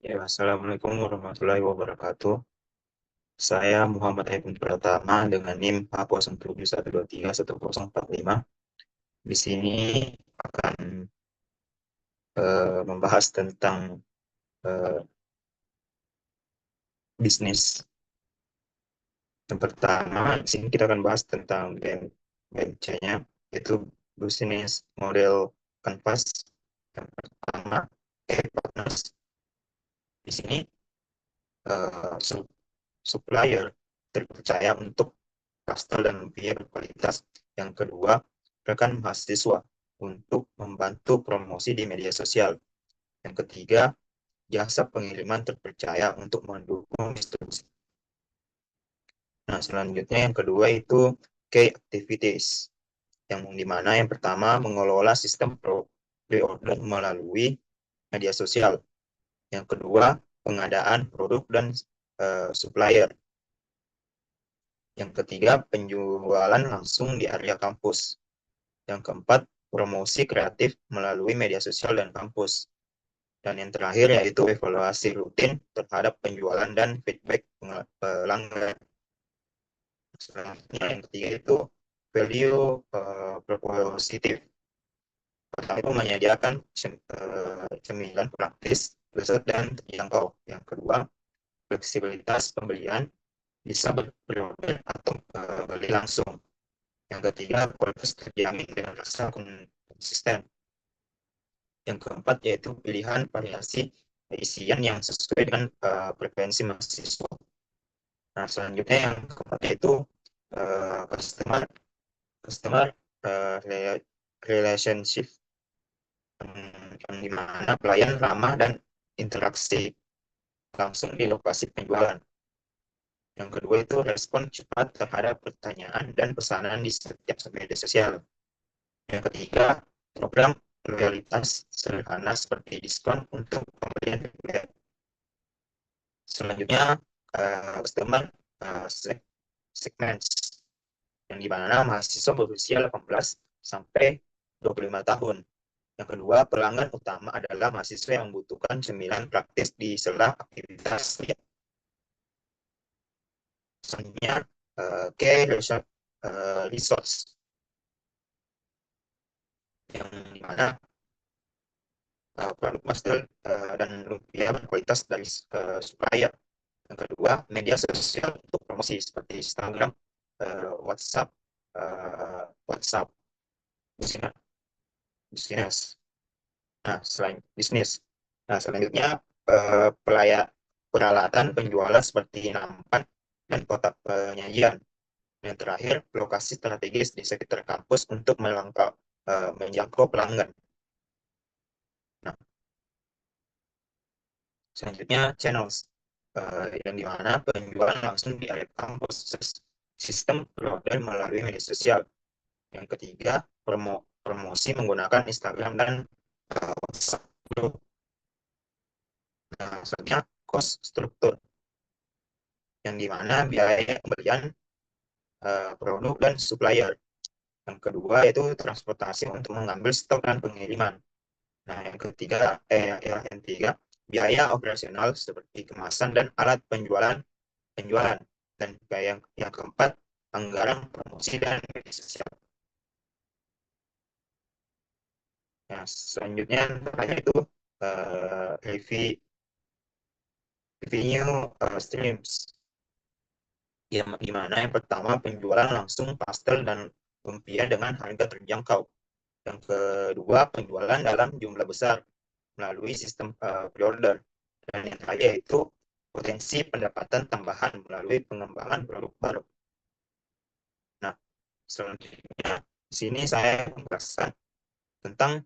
Ya, Assalamualaikum warahmatullahi wabarakatuh. Saya Muhammad Aibun Pratama dengan NIM H0712310045. Di sini akan membahas tentang eh, bisnis. Yang pertama, di sini kita akan bahas tentang BMC-nya, yaitu bisnis model Canvas. Yang pertama, partners. Di sini supplier terpercaya untuk pastel dan biaya berkualitas. Yang kedua, rekan mahasiswa untuk membantu promosi di media sosial. Yang ketiga, jasa pengiriman terpercaya untuk mendukung distribusi. Nah, selanjutnya yang kedua itu key activities. Yang dimana yang pertama mengelola sistem pre-order melalui media sosial. Yang kedua, pengadaan produk dan supplier. Yang ketiga, penjualan langsung di area kampus. Yang keempat, promosi kreatif melalui media sosial dan kampus. Dan yang terakhir yaitu evaluasi rutin terhadap penjualan dan feedback pelanggan. Selanjutnya yang ketiga itu value propositif. Pertama itu menyediakan cemilan praktis, lezat dan terjangkau. Yang kedua, fleksibilitas pembelian bisa berorder atau beli langsung. Yang ketiga, kualitas terjamin dengan rasa konsisten. Yang keempat yaitu pilihan variasi isian yang sesuai dengan preferensi mahasiswa. Nah, selanjutnya yang keempat yaitu customer customer uh, relationship, yang dimana pelayan ramah dan interaksi langsung di lokasi penjualan. Yang kedua itu respon cepat terhadap pertanyaan dan pesanan di setiap media sosial. Yang ketiga, program loyalitas sederhana seperti diskon untuk pembelian reguler. Selanjutnya, customer segments, yang dimana mahasiswa berusia 18 sampai 25 tahun. Yang kedua, pelanggan utama adalah mahasiswa yang membutuhkan cemilan praktis di sela aktivitas. Selanjutnya, key resource, yang dimana produk pastel dan lumpia berkualitas dari supplier. Yang kedua, media sosial untuk promosi seperti Instagram, WhatsApp, WhatsApp bisnis. Nah, selain bisnis. Nah, selanjutnya peralatan penjualan seperti nampan dan kotak penyajian. Yang terakhir, lokasi strategis di sekitar kampus untuk menjangkau pelanggan. Nah, selanjutnya channels, yang dimana penjualan langsung di area kampus, sistem order melalui media sosial. Yang ketiga, promosi menggunakan Instagram dan WhatsApp. Nah, selanjutnya cost struktur, yang dimana biaya pembelian produk dan supplier. Yang kedua yaitu transportasi untuk mengambil stok dan pengiriman. Nah, yang ketiga, biaya operasional seperti kemasan dan alat penjualan. Dan yang keempat, anggaran promosi dan media sosial. Nah, selanjutnya terakhir itu revenue streams, yang dimana yang pertama penjualan langsung pastel dan lumpia dengan harga terjangkau. Yang kedua, penjualan dalam jumlah besar melalui sistem pre-order. Dan yang terakhir yaitu potensi pendapatan tambahan melalui pengembangan produk baru. Nah, selanjutnya di sini saya menjelaskan tentang,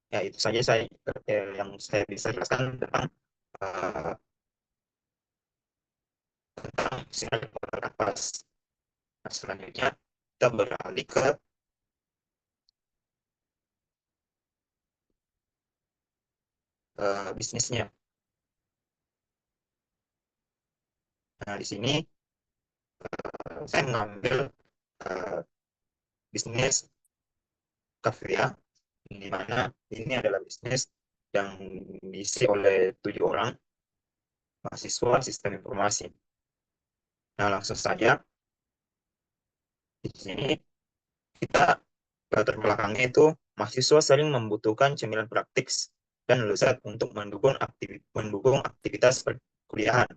ya itu saja yang saya bisa jelaskan tentang uh, sinar kanvas. Nah, selanjutnya kita beralih ke bisnisnya. Nah, di sini saya mengambil uh, bisnis kafe, ya, di mana ini adalah bisnis yang diisi oleh 7 orang mahasiswa sistem informasi. Nah, langsung saja di sini kita latar belakangnya itu mahasiswa sering membutuhkan cemilan praktis dan lezat untuk mendukung aktivitas perkuliahan.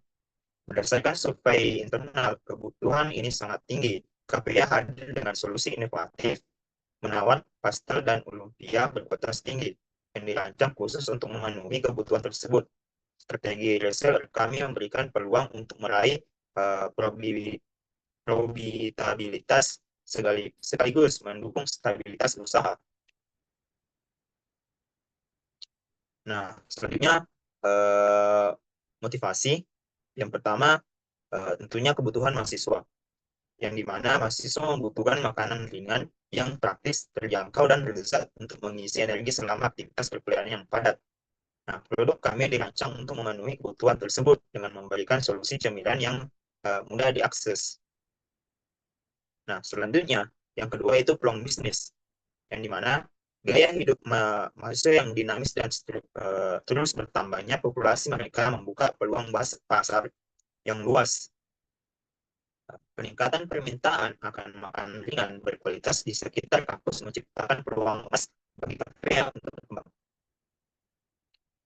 Berdasarkan survei internal, kebutuhan ini sangat tinggi. KPA hadir dengan solusi inovatif menawan pastel dan lumpia berkualitas tinggi yang dirancang khusus untuk memenuhi kebutuhan tersebut. Strategi reseller kami memberikan peluang untuk meraih probabilitas sekaligus mendukung stabilitas usaha. Nah, selanjutnya motivasi. Yang pertama, tentunya kebutuhan mahasiswa, yang dimana mahasiswa membutuhkan makanan ringan yang praktis, terjangkau, dan lezat untuk mengisi energi selama aktivitas perkuliahan yang padat. Nah, produk kami dirancang untuk memenuhi kebutuhan tersebut dengan memberikan solusi cemilan yang mudah diakses. Nah, selanjutnya, yang kedua itu peluang bisnis, yang dimana gaya hidup mahasiswa yang dinamis dan terus bertambahnya populasi mereka membuka peluang pasar yang luas. Peningkatan permintaan akan makanan ringan berkualitas di sekitar kampus menciptakan peluang emas bagi KPA untuk berkembang.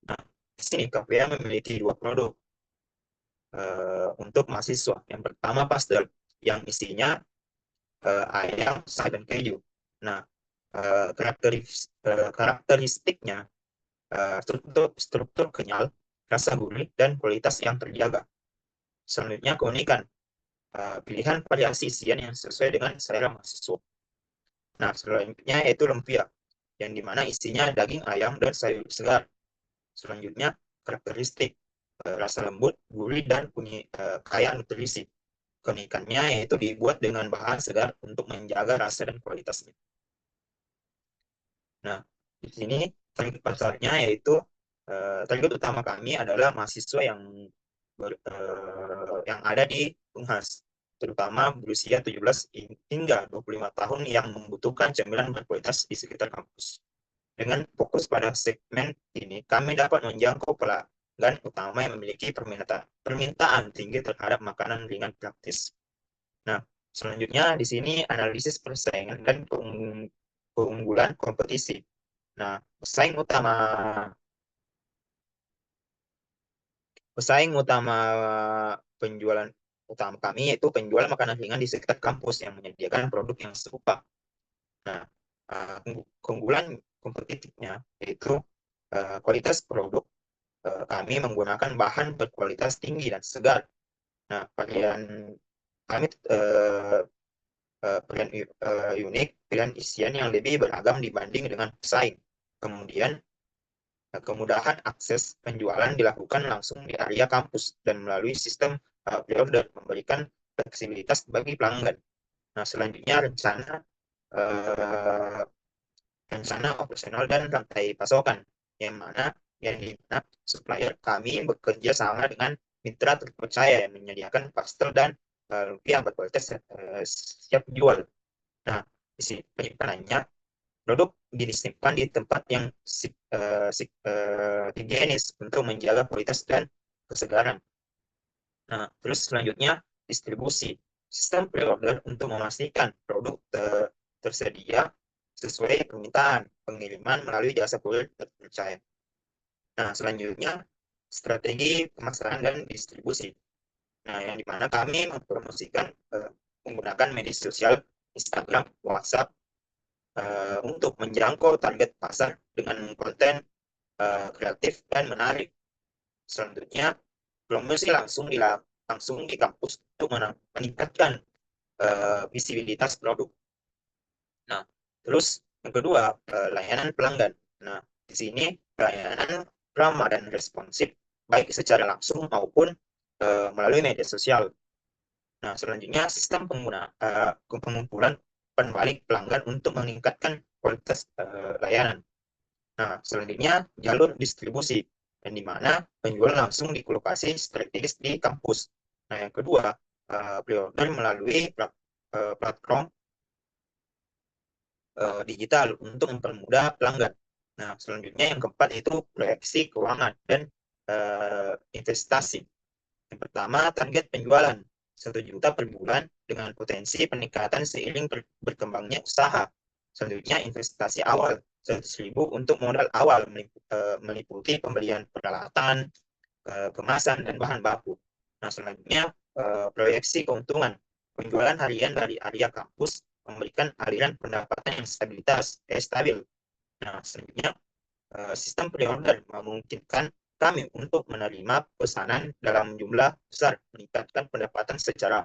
Nah, di sini KPA memiliki 2 produk untuk mahasiswa. Yang pertama pastel, yang isinya ayam, sayur, dan keju. Nah, karakteristiknya struktur kenyal, rasa gurih, dan kualitas yang terjaga. Selanjutnya keunikan, pilihan variasi isian yang sesuai dengan selera mahasiswa. Nah, selanjutnya yaitu lumpia, yang dimana isinya daging ayam dan sayur segar. Selanjutnya karakteristik, rasa lembut, gurih, dan punya kaya nutrisi. Keunikannya yaitu dibuat dengan bahan segar untuk menjaga rasa dan kualitasnya. Nah, di sini target pasarnya yaitu target utama kami adalah mahasiswa yang ada di Unhas, terutama berusia 17 hingga 25 tahun yang membutuhkan cemilan berkualitas di sekitar kampus. Dengan fokus pada segmen ini, kami dapat menjangkau pelanggan utama yang memiliki permintaan tinggi terhadap makanan ringan praktis. Nah, selanjutnya di sini analisis persaingan dan keunggulan kompetisi. Nah, pesaing utama penjualan utama kami yaitu penjual makanan ringan di sekitar kampus yang menyediakan produk yang serupa. Nah, keunggulan kompetitifnya yaitu kualitas produk. Kami menggunakan bahan berkualitas tinggi dan segar. Nah, varian kami unik, pilihan isian yang lebih beragam dibanding dengan pesaing. Kemudian kemudahan akses penjualan dilakukan langsung di area kampus dan melalui sistem pre-order memberikan fleksibilitas bagi pelanggan. Nah, selanjutnya uh, rencana operasional dan rantai pasokan, yang dimana supplier kami bekerja sama dengan mitra terpercaya yang menyediakan pastel dan lumpia berkualitas siap jual. Nah, di sini penyimpanannya, produk disimpan di tempat yang higienis untuk menjaga kualitas dan kesegaran. Nah, terus selanjutnya distribusi. Sistem pre-order untuk memastikan produk tersedia sesuai permintaan, pengiriman melalui jasa kurir terpercaya. Nah, selanjutnya strategi pemasaran dan distribusi. Nah, yang dimana kami mempromosikan menggunakan media sosial, Instagram, WhatsApp, untuk menjangkau target pasar dengan konten kreatif dan menarik. Selanjutnya, promosi langsung di kampus untuk meningkatkan visibilitas produk. Nah, terus yang kedua, layanan pelanggan. Nah, di sini layanan ramah dan responsif, baik secara langsung maupun melalui media sosial. Nah, selanjutnya sistem pengumpulan pembalik pelanggan untuk meningkatkan kualitas layanan. Nah, selanjutnya jalur distribusi, yang dimana penjual langsung di lokasi strategis di kampus. Nah, yang kedua, pre-order melalui platform digital untuk mempermudah pelanggan. Nah, selanjutnya yang keempat itu proyeksi keuangan dan investasi. Yang pertama, target penjualan 1 juta per bulan dengan potensi peningkatan seiring berkembangnya usaha. Selanjutnya, investasi awal 100.000 untuk modal awal meliputi pembelian peralatan, kemasan, dan bahan baku. Nah, selanjutnya proyeksi keuntungan. Penjualan harian dari area kampus memberikan aliran pendapatan yang stabil. Nah, selanjutnya sistem pre-order memungkinkan kami untuk menerima pesanan dalam jumlah besar, meningkatkan pendapatan secara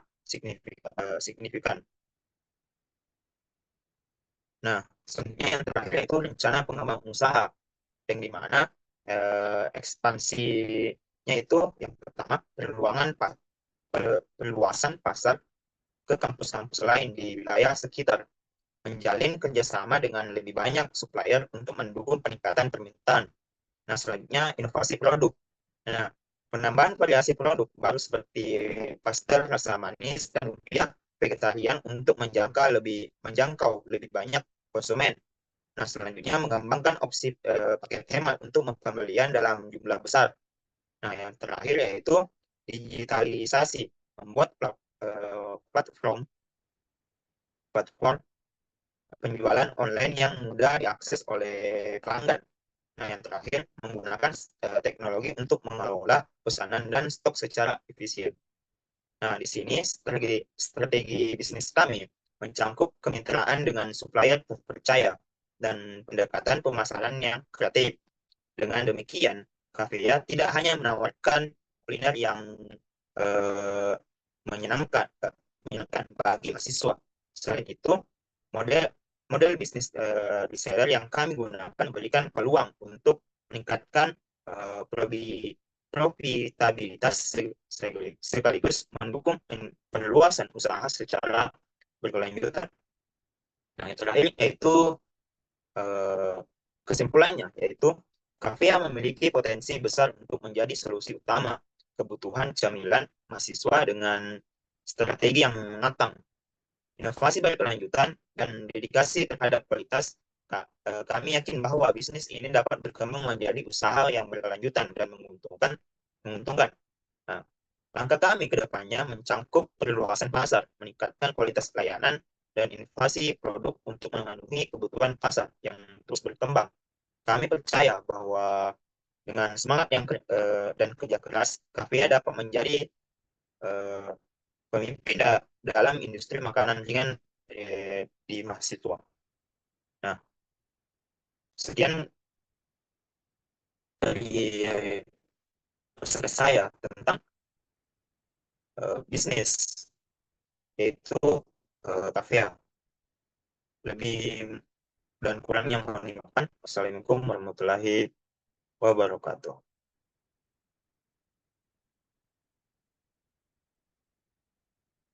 signifikan. Nah, selanjutnya yang terakhir itu rencana pengembangan usaha, yang dimana ekspansinya itu yang pertama perluasan pasar ke kampus-kampus lain di wilayah sekitar, menjalin kerjasama dengan lebih banyak supplier untuk mendukung peningkatan permintaan. Nah, selanjutnya inovasi produk. Nah, penambahan variasi produk baru seperti pastel rasa manis dan lumpia vegetarian untuk menjangkau lebih banyak konsumen. Nah, selanjutnya mengembangkan opsi paket hemat untuk pembelian dalam jumlah besar. Nah, yang terakhir yaitu digitalisasi, membuat platform platform penjualan online yang mudah diakses oleh pelanggan. Nah, yang terakhir, menggunakan teknologi untuk mengelola pesanan dan stok secara efisien. Nah, di sini strategi bisnis kami mencangkup kemitraan dengan supplier terpercaya dan pendekatan pemasaran yang kreatif. Dengan demikian, Kafeya tidak hanya menawarkan kuliner yang eh, menyenangkan, menyenangkan bagi mahasiswa. Selain itu, model model bisnis reseller yang kami gunakan berikan peluang untuk meningkatkan profitabilitas sekaligus mendukung perluasan usaha secara berkelanjutan. Nah, yang terakhir yaitu eh, kesimpulannya, yaitu Kafea memiliki potensi besar untuk menjadi solusi utama kebutuhan camilan mahasiswa dengan strategi yang matang, inovasi berkelanjutan, dan dedikasi terhadap kualitas. Kami yakin bahwa bisnis ini dapat berkembang menjadi usaha yang berkelanjutan dan menguntungkan. Nah, langkah kami ke depannya mencangkup perluasan pasar, meningkatkan kualitas pelayanan, dan inovasi produk untuk memenuhi kebutuhan pasar yang terus berkembang. Kami percaya bahwa dengan semangat dan kerja keras, Kafea dapat menjadi eh, pemimpin dalam industri makanan ringan di mahasiswa. Nah, sekian dari pesan saya tentang bisnis, yaitu Kafea. Lebih dan kurangnya mohon dimaafkan. Wassalamualaikum warahmatullahi wabarakatuh.